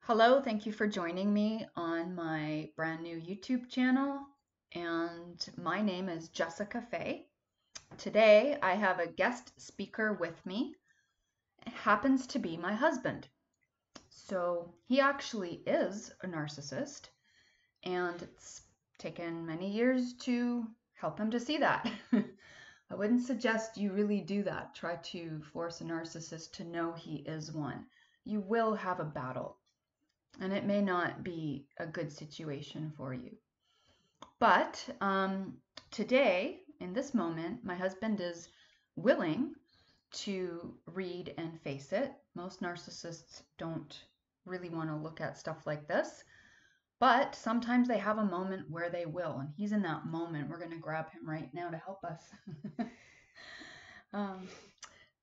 Hello, thank you for joining me on my brand new YouTube channel. And my name is Jessica Fay. Today I have a guest speaker with me. It happens to be my husband. So he actually is a narcissist, and it's taken many years to help him to see that. I wouldn't suggest you really do that. Try to force a narcissist to know he is one. You will have a battle, and it may not be a good situation for you. But today, in this moment, my husband is willing to read and face it. Most narcissists don't really want to look at stuff like this, but sometimes they have a moment where they will, and he's in that moment. We're going to grab him right now to help us. um,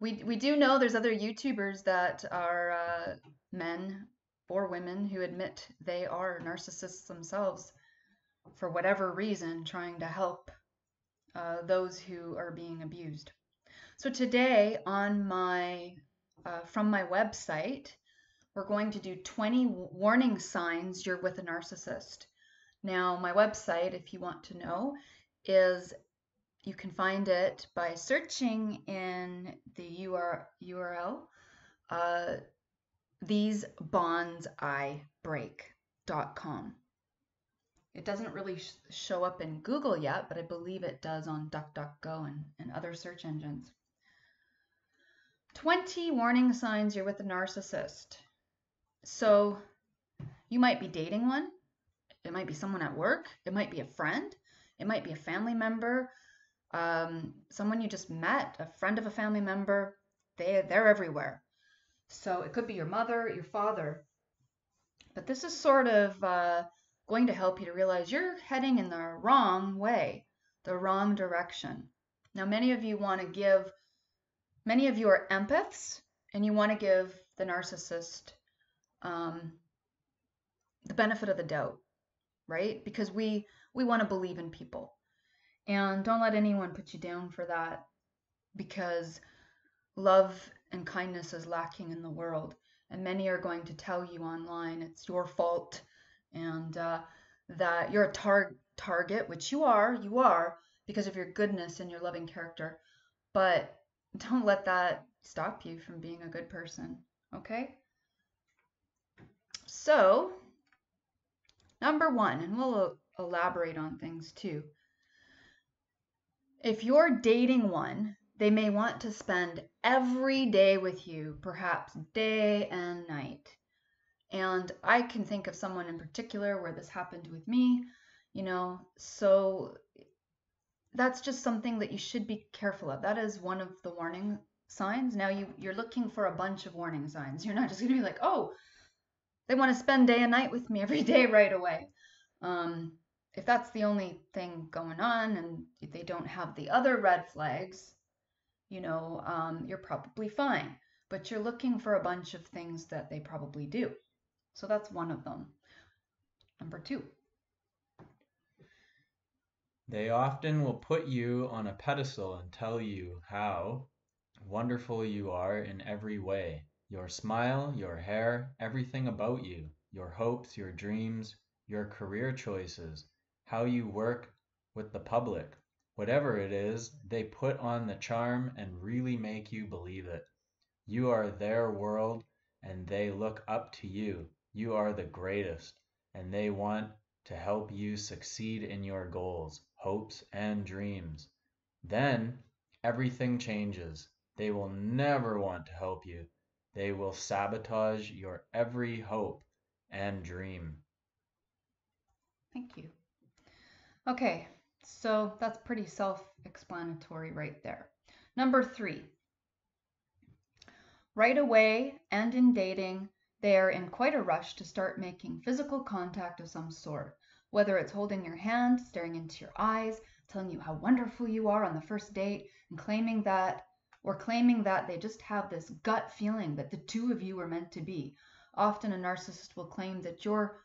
we do know there's other YouTubers that are men or women who admit they are narcissists themselves for whatever reason, trying to help those who are being abused. So today on from my website, we're going to do 20 warning signs you're with a narcissist. Now, my website, if you want to know, is you can find it by searching in the URL, thesebondsiBreak.com. It doesn't really show up in Google yet, but I believe it does on DuckDuckGo and other search engines. 20 warning signs you're with a narcissist. So you might be dating one. It might be someone at work. It might be a friend. It might be a family member. Someone you just met, a friend of a family member. They're everywhere. So it could be your mother, your father. But this is sort of going to help you to realize you're heading in the wrong way, the wrong direction. Now, many of you are empaths, and you want to give the narcissist the benefit of the doubt, right? Because we want to believe in people. And don't let anyone put you down for that, because love and kindness is lacking in the world. And many are going to tell you online it's your fault, and that you're a target, which you are because of your goodness and your loving character. But don't let that stop you from being a good person, okay? So, number one, and we'll elaborate on things too. If you're dating one, they may want to spend every day with you, perhaps day and night. And I can think of someone in particular where this happened with me, so that's just something that you should be careful of. That is one of the warning signs. Now you're looking for a bunch of warning signs. You're not just going to be like, oh, they want to spend day and night with me every day right away. If that's the only thing going on and they don't have the other red flags, you're probably fine. But you're looking for a bunch of things that they probably do. So that's one of them. Number two. They often will put you on a pedestal and tell you how wonderful you are in every way. Your smile, your hair, everything about you, your hopes, your dreams, your career choices, how you work with the public. Whatever it is, they put on the charm and really make you believe it. You are their world and they look up to you. You are the greatest and they want to help you succeed in your goals, hopes, and dreams. Then everything changes. They will never want to help you. They will sabotage your every hope and dream. Thank you. Okay, so that's pretty self-explanatory right there. Number three. Right away and in dating, they are in quite a rush to start making physical contact of some sort, whether it's holding your hand, staring into your eyes, telling you how wonderful you are on the first date, and claiming that they just have this gut feeling that the two of you are meant to be. Often a narcissist will claim that you're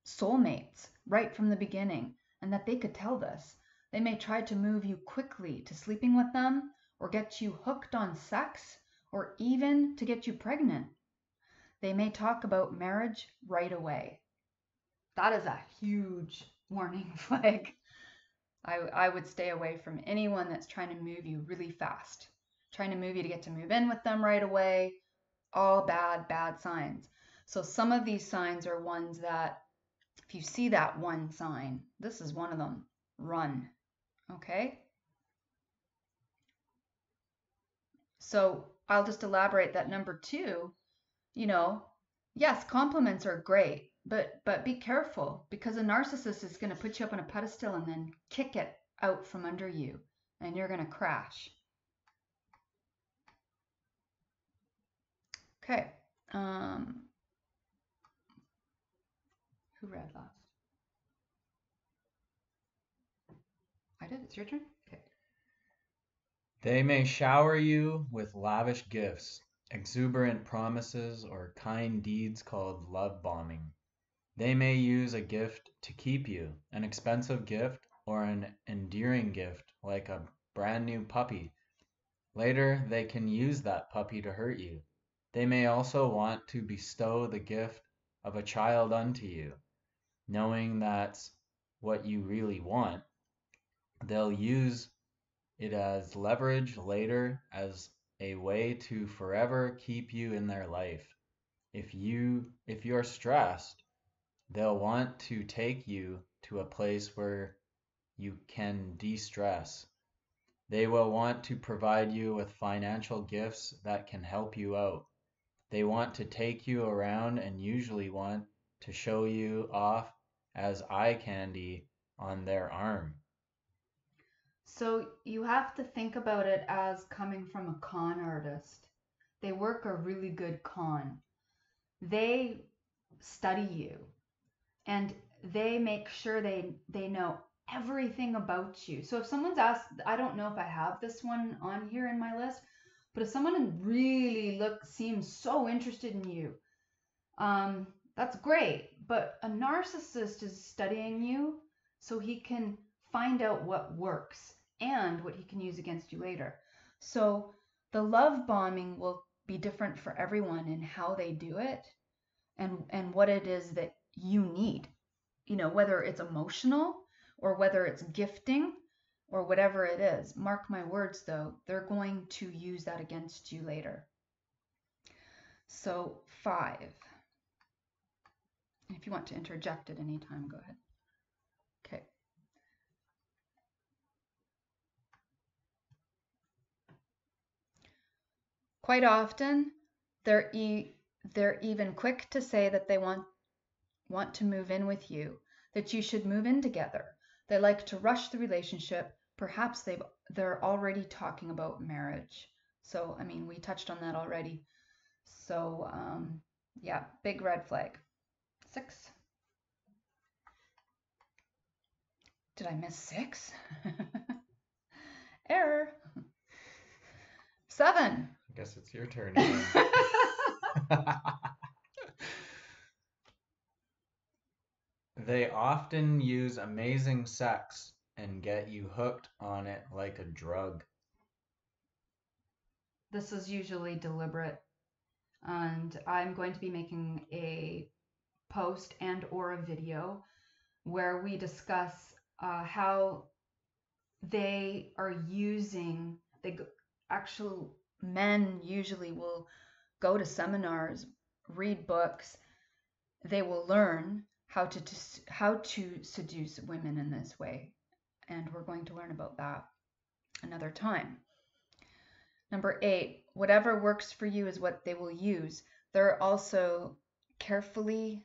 soulmates right from the beginning, and that they could tell this. They may try to move you quickly to sleeping with them, or get you hooked on sex, or even to get you pregnant. They may talk about marriage right away. That is a huge warning flag. I would stay away from anyone that's trying to move you really fast, trying to move you to get to move in with them right away. All bad, bad signs. So some of these signs are ones that if you see that one sign, this is one of them, run. Okay? So I'll just elaborate that number 2, you know, yes, compliments are great, but be careful because a narcissist is going to put you up on a pedestal and then kick it out from under you and you're going to crash. Okay. Who read last? I did. It's your turn. Okay. They may shower you with lavish gifts, exuberant promises, or kind deeds called love bombing. They may use a gift to keep you, an expensive gift or an endearing gift like a brand new puppy. Later, they can use that puppy to hurt you. They may also want to bestow the gift of a child unto you, knowing that's what you really want. They'll use it as leverage later as a way to forever keep you in their life. If you're stressed, they'll want to take you to a place where you can de-stress. They will want to provide you with financial gifts that can help you out. They want to take you around and usually want to show you off as eye candy on their arm. So you have to think about it as coming from a con artist. They work a really good con. They study you and they make sure they know everything about you. So if someone's asked, I don't know if I have this one on here in my list, but if someone really seems so interested in you, that's great. But a narcissist is studying you so he can find out what works and what he can use against you later. So the love bombing will be different for everyone in how they do it and what it is that you need. You know, whether it's emotional or whether it's gifting or whatever it is. Mark my words though, they're going to use that against you later. So 5. If you want to interject at any time, go ahead. Okay. Quite often, they're even quick to say that they want to move in with you, that you should move in together. They like to rush the relationship. Perhaps they're already talking about marriage. So, I mean, we touched on that already. So, yeah, big red flag. 6. Did I miss 6? Error. 7. I guess it's your turn again. They often use amazing sex and get you hooked on it like a drug. This is usually deliberate, and I'm going to be making a post and or a video where we discuss how they are using actual men usually will go to seminars, read books. They will learn how to seduce women in this way, and we're going to learn about that another time. Number 8, whatever works for you is what they will use. They're also carefully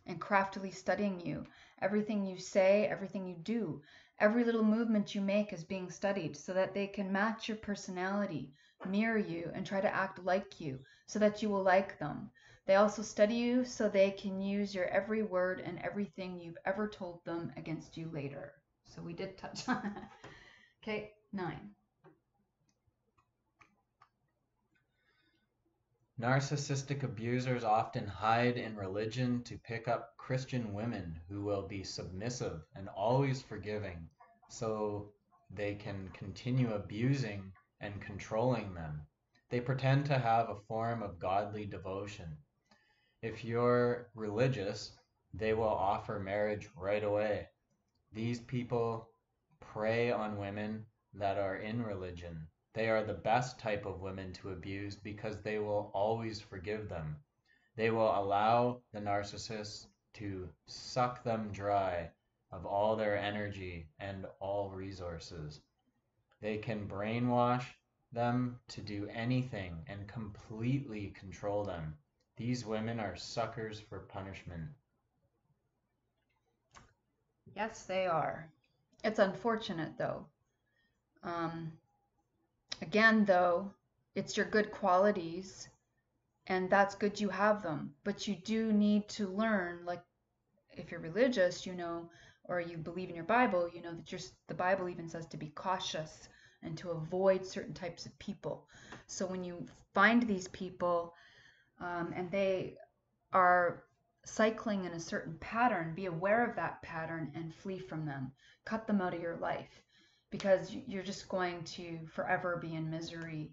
and craftily studying you. Everything you say, everything you do, every little movement you make is being studied so that they can match your personality, mirror you, and try to act like you so that you will like them. They also study you so they can use your every word and everything you've ever told them against you later. So we did touch on that. Okay, 9. Narcissistic abusers often hide in religion to pick up Christian women who will be submissive and always forgiving, so they can continue abusing and controlling them. They pretend to have a form of godly devotion. If you're religious, they will offer marriage right away. These people prey on women that are in religion. They are the best type of women to abuse because they will always forgive them. They will allow the narcissist to suck them dry of all their energy and all resources. They can brainwash them to do anything and completely control them. These women are suckers for punishment. Yes, they are. It's unfortunate though. Um, Again, though, it's your good qualities, and that's good you have them. But you do need to learn, like if you're religious, or you believe in your Bible, that the Bible even says to be cautious and to avoid certain types of people. So when you find these people and they are cycling in a certain pattern, be aware of that pattern and flee from them. Cut them out of your life because you're just going to forever be in misery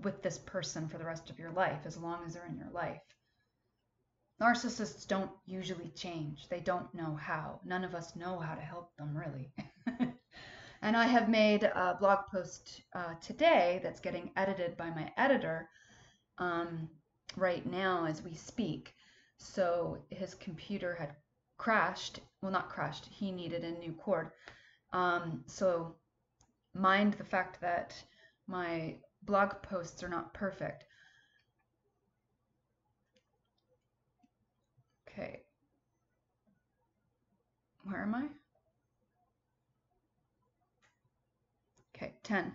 with this person for the rest of your life as long as they're in your life. Narcissists don't usually change. They don't know how. None of us know how to help them, really. And I have made a blog post today that's getting edited by my editor right now as we speak. So his computer had crashed. Well, not crashed. He needed a new cord. So mind the fact that my blog posts are not perfect. Okay. Where am I? Okay, 10.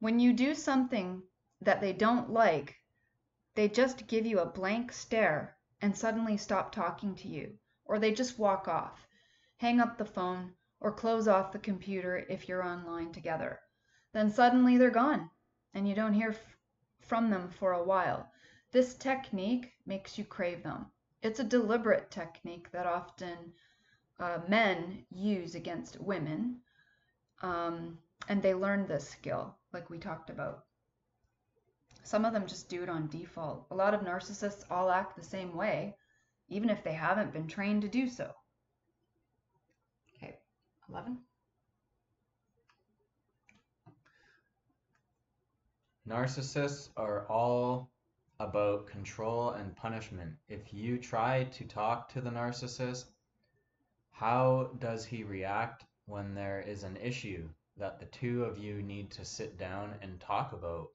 When you do something that they don't like, they just give you a blank stare and suddenly stop talking to you, or they just walk off, hang up the phone, or close off the computer if you're online together. Then suddenly they're gone, and you don't hear from them for a while. This technique makes you crave them. It's a deliberate technique that often men use against women, and they learn this skill, like we talked about. Some of them just do it on default. A lot of narcissists all act the same way, even if they haven't been trained to do so. Okay, 11. Narcissists are all about control and punishment. If you try to talk to the narcissist, how does he react when there is an issue that the two of you need to sit down and talk about?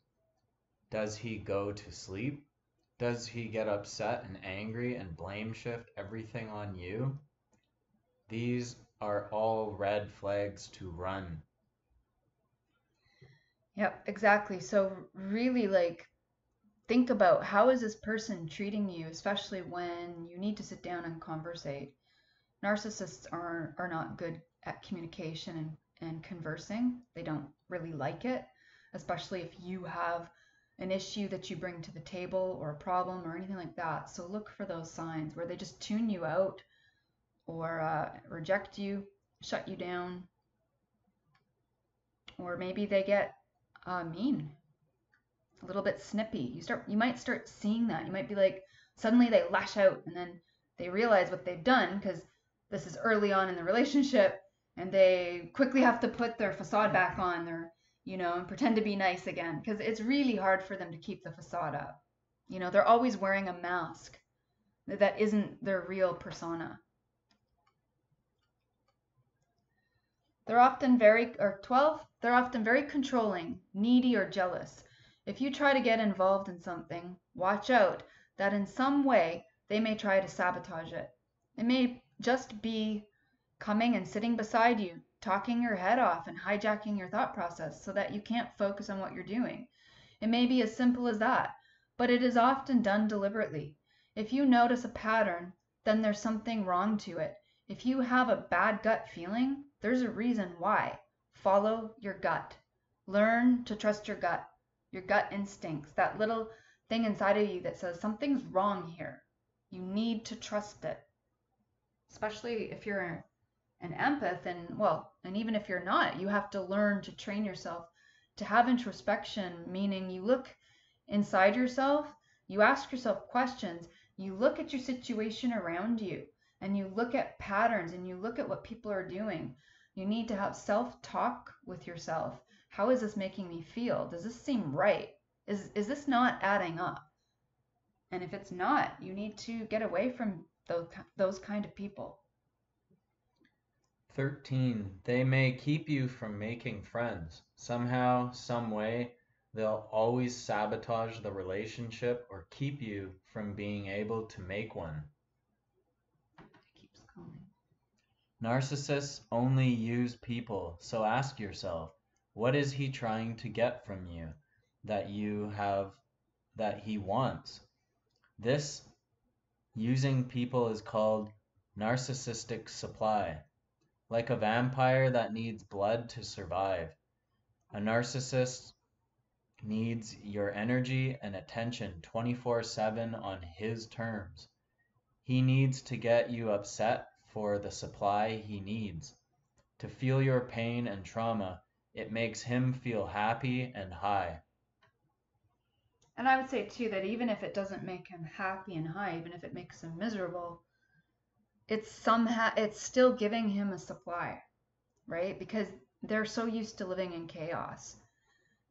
Does he go to sleep? Does he get upset and angry and blame shift everything on you? These are all red flags to run. Yep, exactly. So really think about how is this person treating you, especially when you need to sit down and conversate. Narcissists are not good at communication and conversing. They don't really like it, especially if you have an issue that you bring to the table or a problem or anything like that. So look for those signs where they just tune you out or reject you, shut you down, or maybe they get mean, a little bit snippy. You might start seeing that. You might be like, suddenly they lash out and then they realize what they've done because this is early on in the relationship and they quickly have to put their facade back on and pretend to be nice again because it's really hard for them to keep the facade up. They're always wearing a mask that isn't their real persona. They're often very, or 12, they're often very controlling, needy, or jealous. If you try to get involved in something, watch out that in some way they may try to sabotage it. It may just be coming and sitting beside you, talking your head off and hijacking your thought process so that you can't focus on what you're doing. It may be as simple as that, but it is often done deliberately. If you notice a pattern, then there's something wrong to it. If you have a bad gut feeling, there's a reason why. Follow your gut. Learn to trust your gut instincts, that little thing inside of you that says something's wrong here. You need to trust it, especially if you're an empath, and even if you're not, you have to learn to train yourself to have introspection, meaning you look inside yourself, You ask yourself questions, you look at your situation around you, and you look at patterns and you look at what people are doing. You need to have self-talk with yourself. How is this making me feel? Does this seem right? Is this not adding up? And if it's not, you need to get away from those kind of people. 13. They may keep you from making friends. Somehow, some way, they'll always sabotage the relationship or keep you from being able to make one. It keeps going. Narcissists only use people, so ask yourself, what is he trying to get from you that you have that he wants? This using people is called narcissistic supply. Like a vampire that needs blood to survive, a narcissist needs your energy and attention 24/7 on his terms. He needs to get you upset for the supply he needs. To feel your pain and trauma, it makes him feel happy and high. And I would say too that even if it doesn't make him happy and high, even if it makes him miserable, it's still giving him a supply, right? Because they're so used to living in chaos.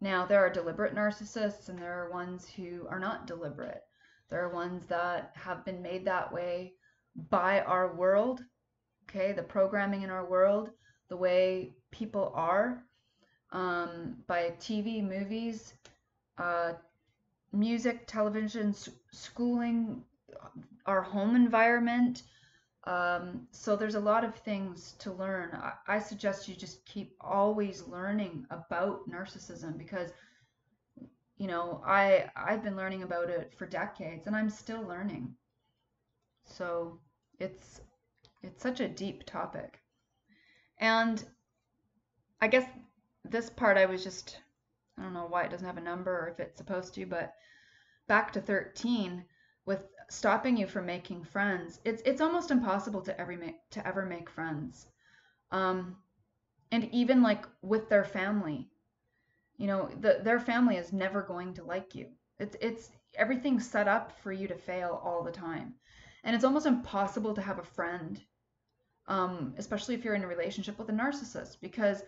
Now, there are deliberate narcissists and there are ones who are not deliberate. There are ones that have been made that way by our world, okay, the programming in our world, the way people are, by TV, movies, music, television, schooling, our home environment. So there's a lot of things to learn. I suggest you just keep always learning about narcissism because, you know, I've been learning about it for decades and I'm still learning. So it's it's such a deep topic. And I guess this part I don't know why it doesn't have a number or if it's supposed to, but back to 13 with stopping you from making friends. It's almost impossible to ever make friends. Um, and even like with their family, you know, their family is never going to like you. It's everything's set up for you to fail all the time. And it's almost impossible to have a friend, especially if you're in a relationship with a narcissist, because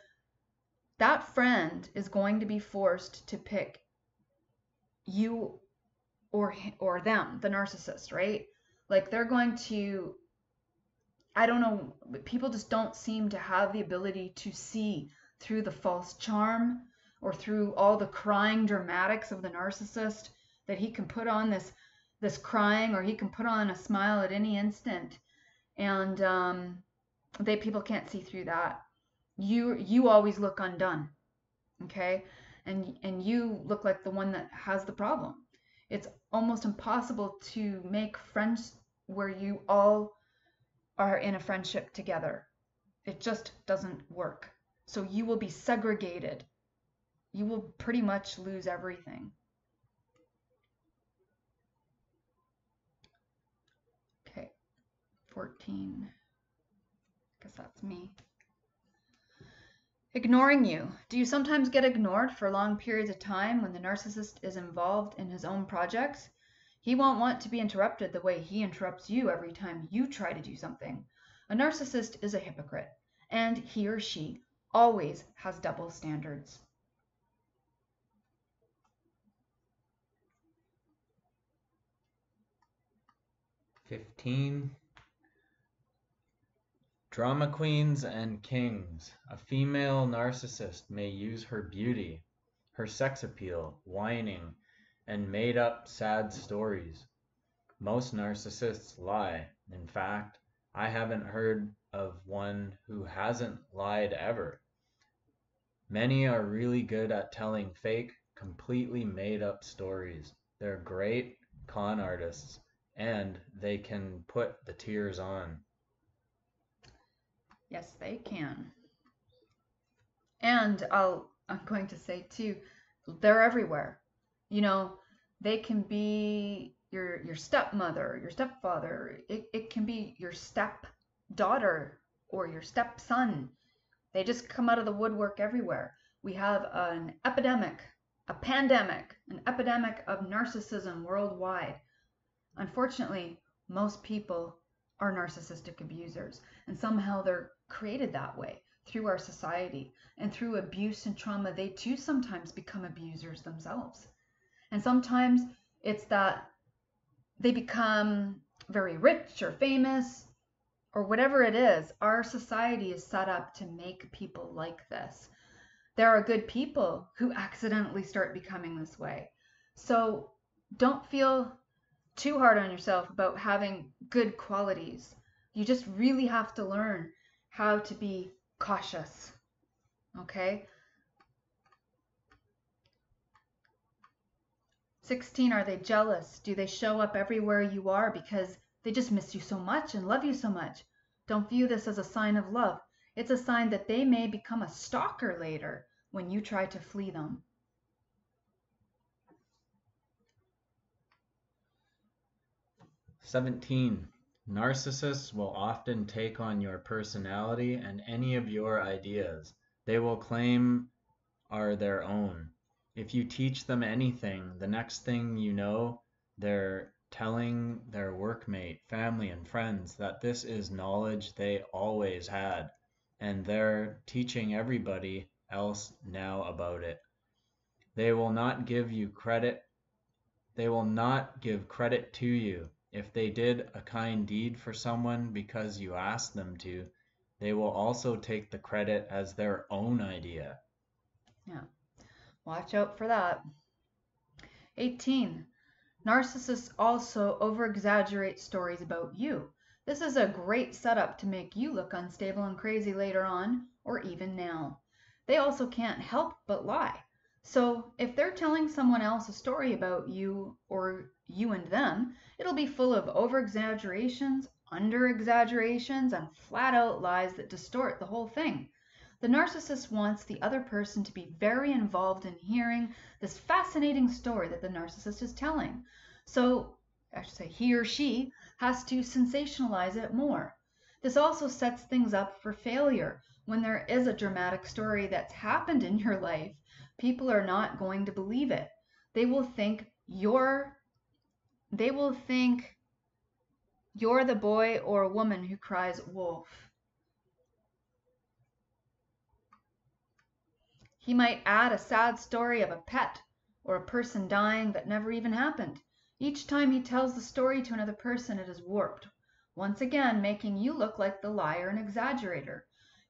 that friend is going to be forced to pick you or them, the narcissist, right? Like they're going to, I don't know, people just don't seem to have the ability to see through the false charm or through all the crying dramatics of the narcissist, that he can put on this crying or he can put on a smile at any instant, and they people can't see through that. You always look undone, okay? And you look like the one that has the problem. It's almost impossible to make friends where you all are in a friendship together. It just doesn't work. So you will be segregated. You will pretty much lose everything. Okay, 14. I guess that's me. Ignoring you. Do you sometimes get ignored for long periods of time when the narcissist is involved in his own projects? He won't want to be interrupted the way he interrupts you every time you try to do something. A narcissist is a hypocrite, and he or she always has double standards. 15. Drama queens and kings. A female narcissist may use her beauty, her sex appeal, whining, and made up sad stories. Most narcissists lie. In fact, I haven't heard of one who hasn't lied ever. Many are really good at telling fake, completely made up stories. They're great con artists, and they can put the tears on. Yes, they can. And I'm going to say too, they're everywhere. You know, they can be your stepmother, your stepfather. It can be your stepdaughter or your stepson. They just come out of the woodwork everywhere. We have an epidemic a pandemic, an epidemic of narcissism worldwide. Unfortunately, most people are narcissistic abusers, and somehow they're created that way through our society. And through abuse and trauma, they too sometimes become abusers themselves. And sometimes it's that they become very rich or famous or whatever it is. Our society is set up to make people like this. There are good people who accidentally start becoming this way. So don't feel too hard on yourself about having good qualities. You just really have to learn how to be cautious. Okay? 16, are they jealous? Do they show up everywhere you are because they just miss you so much and love you so much? Don't view this as a sign of love. It's a sign that they may become a stalker later when you try to flee them. 17. Narcissists will often take on your personality and any of your ideas. They will claim are their own. If you teach them anything, the next thing you know, they're telling their workmate, family, and friends that this is knowledge they always had, and they're teaching everybody else now about it. They will not give you credit. They will not give credit to you. If they did a kind deed for someone because you asked them to, they will also take the credit as their own idea. Yeah, watch out for that. 18. Narcissists also over-exaggerate stories about you. This is a great setup to make you look unstable and crazy later on, or even now. They also can't help but lie. So if they're telling someone else a story about you or you and them, it'll be full of over-exaggerations, under-exaggerations, and flat-out lies that distort the whole thing. The narcissist wants the other person to be very involved in hearing this fascinating story that the narcissist is telling. So, I should say, he or she has to sensationalize it more. This also sets things up for failure. When there is a dramatic story that's happened in your life, people are not going to believe it. They will think you're the boy or woman who cries wolf. He might add a sad story of a pet or a person dying that never even happened. Each time he tells the story to another person, it is warped, once again making you look like the liar and exaggerator.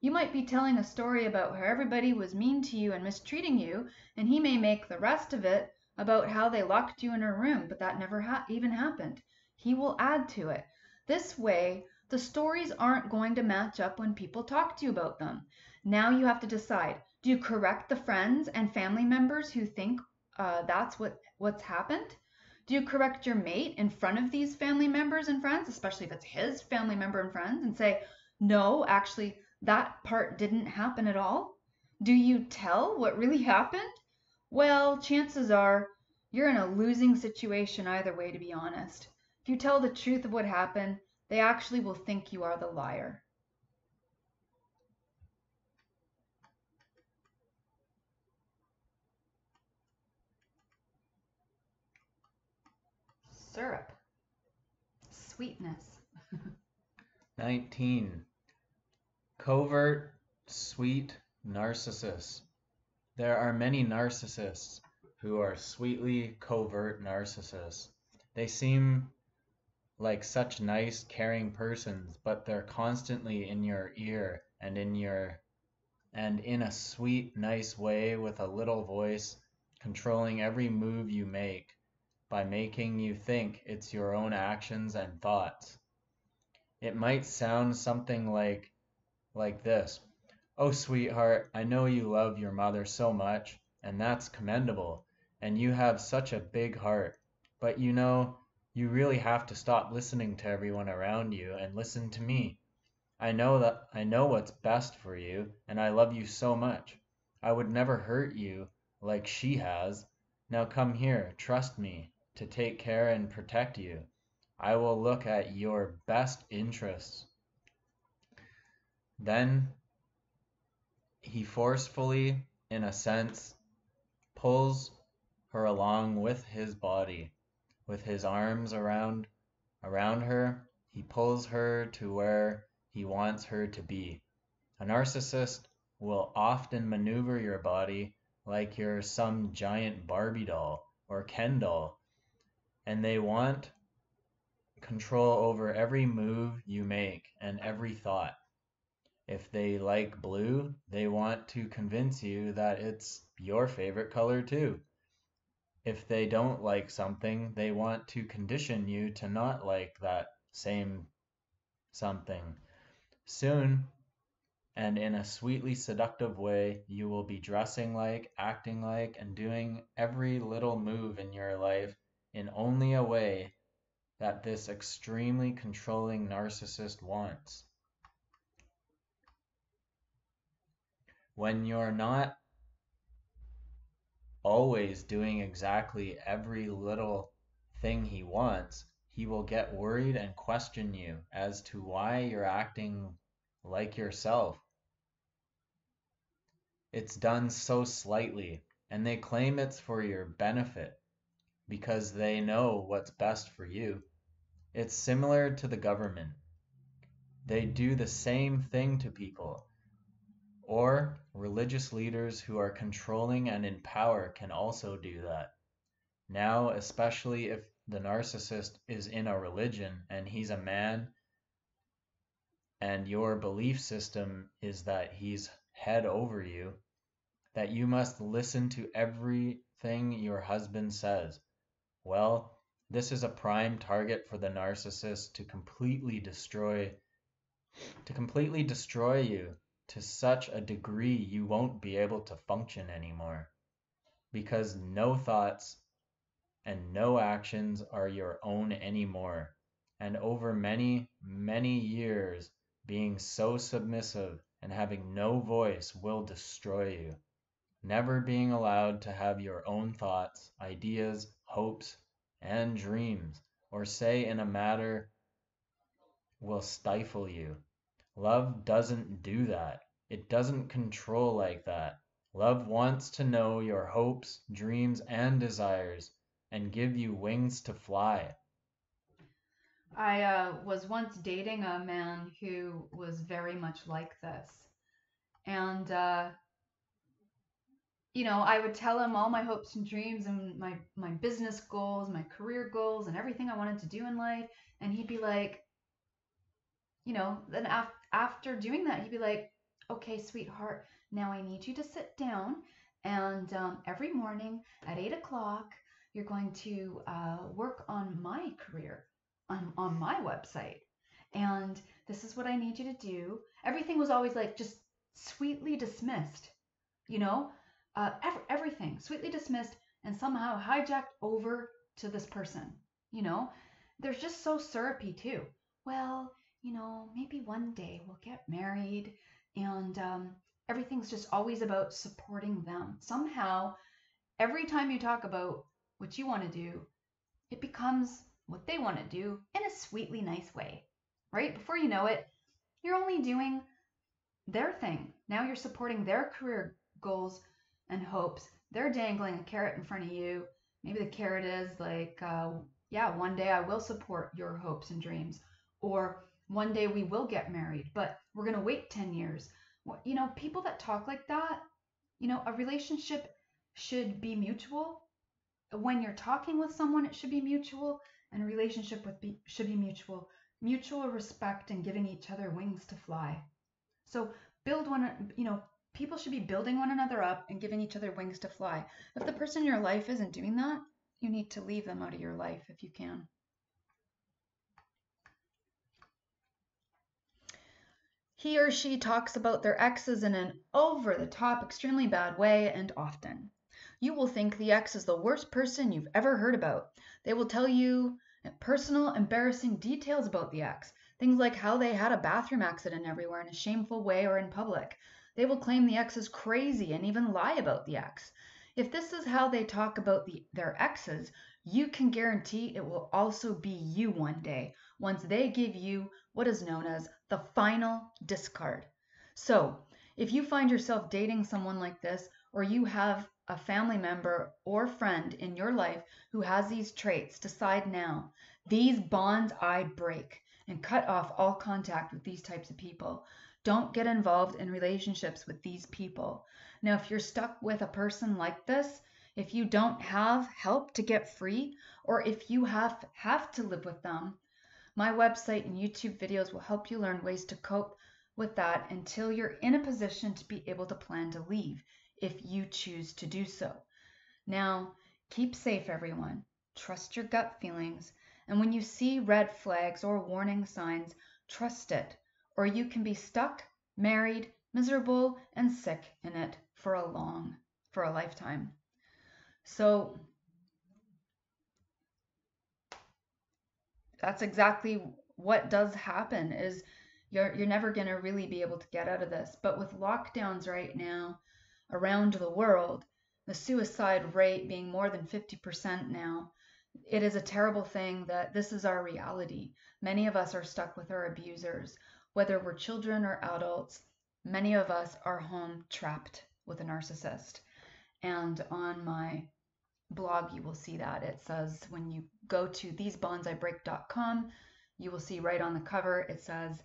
You might be telling a story about how everybody was mean to you and mistreating you, and he may make the rest of it about how they locked you in a room, but that never even happened. He will add to it. This way, the stories aren't going to match up when people talk to you about them. Now you have to decide, do you correct the friends and family members who think that's what's happened? Do you correct your mate in front of these family members and friends, especially if it's his family member and friends, and say, no, actually, that part didn't happen at all? Do you tell what really happened? Well, chances are you're in a losing situation either way, to be honest. If you tell the truth of what happened, they actually will think you are the liar. Syrup. Sweetness. 19. Covert, sweet narcissists. There are many narcissists who are sweetly covert narcissists. They seem like such nice, caring persons, but they're constantly in your ear and in a sweet, nice way with a little voice, controlling every move you make by making you think it's your own actions and thoughts. It might sound something like this. Oh, sweetheart, I know you love your mother so much, and that's commendable, and you have such a big heart. But you know, you really have to stop listening to everyone around you and listen to me. I know what's best for you, and I love you so much. I would never hurt you like she has. Now come here, trust me, to take care and protect you. I will look at your best interests. Then he forcefully, in a sense, pulls her along with his body. With his arms around her, he pulls her to where he wants her to be. A narcissist will often maneuver your body like you're some giant Barbie doll or Ken doll, and they want control over every move you make and every thought. If they like blue, they want to convince you that it's your favorite color too. If they don't like something, they want to condition you to not like that same something. Soon, and in a sweetly seductive way, you will be dressing like, acting like, and doing every little move in your life in only a way that this extremely controlling narcissist wants. When you're not always doing exactly every little thing he wants, he will get worried and question you as to why you're acting like yourself. It's done so slightly, and they claim it's for your benefit because they know what's best for you. It's similar to the government. They do the same thing to people. Or religious leaders who are controlling and in power can also do that. Now, especially if the narcissist is in a religion and he's a man and your belief system is that he's head over you, that you must listen to everything your husband says. Well, this is a prime target for the narcissist to completely destroy you to such a degree you won't be able to function anymore because no thoughts and no actions are your own anymore. And over many, many years, being so submissive and having no voice will destroy you. Never being allowed to have your own thoughts, ideas, hopes, and dreams, or say in a matter will stifle you. Love doesn't do that. It doesn't control like that. Love wants to know your hopes, dreams, and desires and give you wings to fly. I was once dating a man who was very much like this. And, I would tell him all my hopes and dreams and my business goals, my career goals, and everything I wanted to do in life. And he'd be like, then after doing that, he'd be like, okay, sweetheart, now I need you to sit down. And every morning at 8 o'clock, you're going to work on my career on my website. And this is what I need you to do. Everything was always like just sweetly dismissed, you know, everything sweetly dismissed and somehow hijacked over to this person, you know. They're just so syrupy too. Well, maybe one day we'll get married and everything's just always about supporting them. Somehow, every time you talk about what you want to do, it becomes what they want to do in a sweetly nice way, right? Before you know it, you're only doing their thing. Now you're supporting their career goals and hopes. They're dangling a carrot in front of you. Maybe the carrot is like, yeah, one day I will support your hopes and dreams. Or one day we will get married, but we're going to wait 10 years. People that talk like that, a relationship should be mutual. When you're talking with someone, it should be mutual, and a relationship should be mutual. Mutual respect and giving each other wings to fly. So people should be building one another up and giving each other wings to fly. If the person in your life isn't doing that, you need to leave them out of your life if you can. He or she talks about their exes in an over-the-top, extremely bad way and often. You will think the ex is the worst person you've ever heard about. They will tell you personal, embarrassing details about the ex. Things like how they had a bathroom accident everywhere in a shameful way or in public. They will claim the ex is crazy and even lie about the ex. If this is how they talk about their exes, you can guarantee it will also be you one day, once they give you what is known as the final discard. So, if you find yourself dating someone like this, or you have a family member or friend in your life who has these traits, decide now. These bonds I break, and cut off all contact with these types of people. Don't get involved in relationships with these people. Now, if you're stuck with a person like this, if you don't have help to get free, or if you have to live with them, my website and YouTube videos will help you learn ways to cope with that until you're in a position to be able to plan to leave if you choose to do so. Now, keep safe, everyone. Trust your gut feelings. And when you see red flags or warning signs, trust it, or you can be stuck, married, miserable, and sick in it for a lifetime. So that's exactly what does happen is you're never going to really be able to get out of this. But with lockdowns right now around the world, the suicide rate being more than 50% now, it is a terrible thing that this is our reality. Many of us are stuck with our abusers, whether we're children or adults. Many of us are home trapped with a narcissist. And on my blog, you will see that. It says when you go to thesebondsiBreak.com, you will see right on the cover, it says,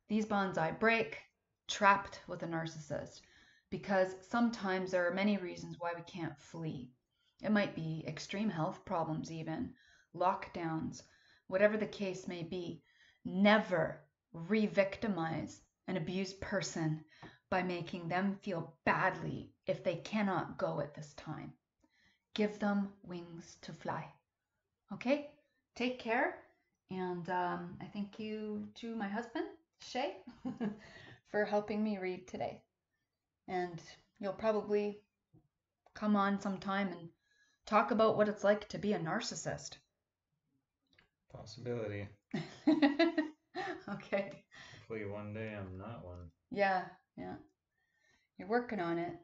These bonds I break, trapped with a narcissist. Because sometimes there are many reasons why we can't flee. It might be extreme health problems, even lockdowns, whatever the case may be. Never re victimize an abused person by making them feel badly if they cannot go at this time. Give them wings to fly. Okay? Take care. And I thank you to my husband, Shay, for helping me read today. And you'll probably come on sometime and talk about what it's like to be a narcissist. Possibility. Okay. Hopefully one day I'm not one. Yeah, yeah. You're working on it.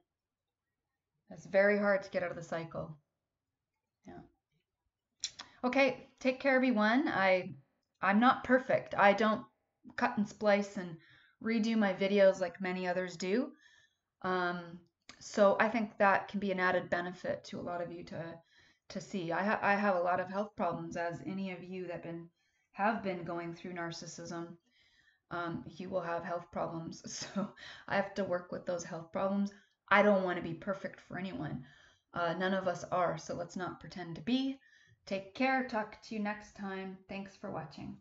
It's very hard to get out of the cycle. Yeah. Okay, take care, everyone. I'm not perfect. I don't cut and splice and redo my videos like many others do. Um, so I think that can be an added benefit to a lot of you to see. I have a lot of health problems, as any of you that have been going through narcissism. You will have health problems, so I have to work with those health problems. I don't want to be perfect for anyone. None of us are, so let's not pretend to be. Take care. Talk to you next time. Thanks for watching.